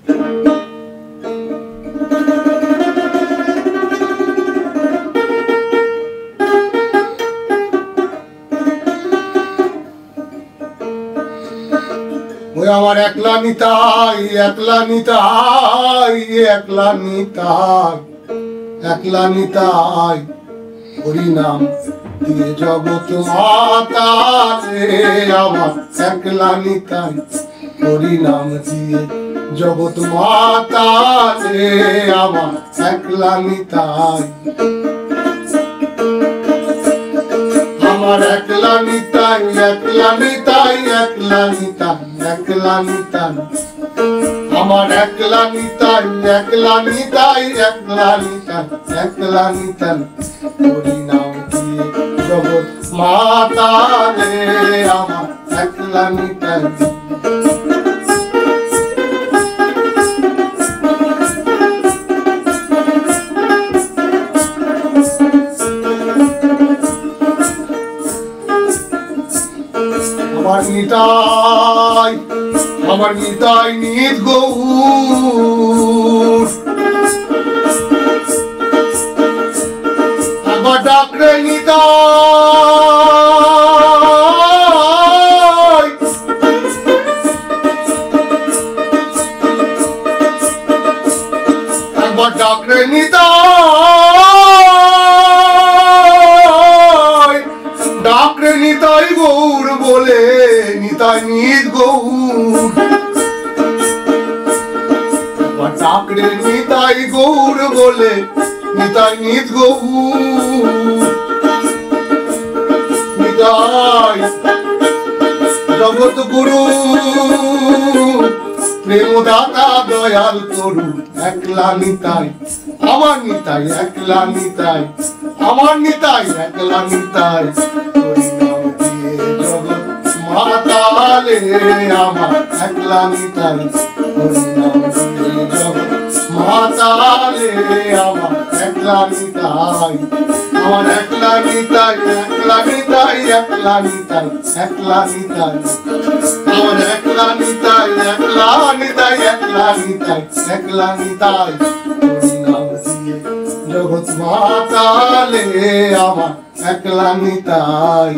ওই আমার একলা নিতাই, একলা নিতাই, একলা নিতাই, একলা নিতাই, হরি নাম দিয়ে জগৎ মাতা রে। আমার একলা নিতাই, হরি নাম দিয়ে জগৎ মাতা রে। আমার একলা নিতাই, আমার একলা নিতাই, একলা নিতাই, একলা নিতাই, একলা নিতাই, আমার একলা নিতাই, একলা নিতাই, একলা নিতাই, একলা নিতাই, হরি নাম দিয়ে জগৎ মাতা রে। আমার একলা নিতাই, আমার নিতাই, আমার নিতাই নিত গৌর, একবার ডাকরে নিতাই, একবার ডাকরে নিতাই, ডাকরে নিতাই গৌর বলে, নিতাই নিত গৌর, ডাকরে নিতাই গৌর বলে, নিতাই নিত গৌর, নিতাই জগৎ গুরু প্রেম দাতা দয়াল করু। একলা নিতাই, আমার নিতাই, একলা নিতাই, আমার নিতাই, একলা নিতাই, হরি নাম দিয়ে জগৎ মাতা রে। আমার একলা নিতাই, হরি নাম দিয়ে জগৎ মাতা রে। আমার একলা নিতাই, আমার একলা নিতাই, একলা নিতাই, একলা নিতাই, একলা নিতাই, আমার একলা নিতাই, একলা নিতাই, একলা নিতাই, একলা নিতাই, হরি নাম দিয়ে জগৎ মাতা রে। আমার একলা নিতাই।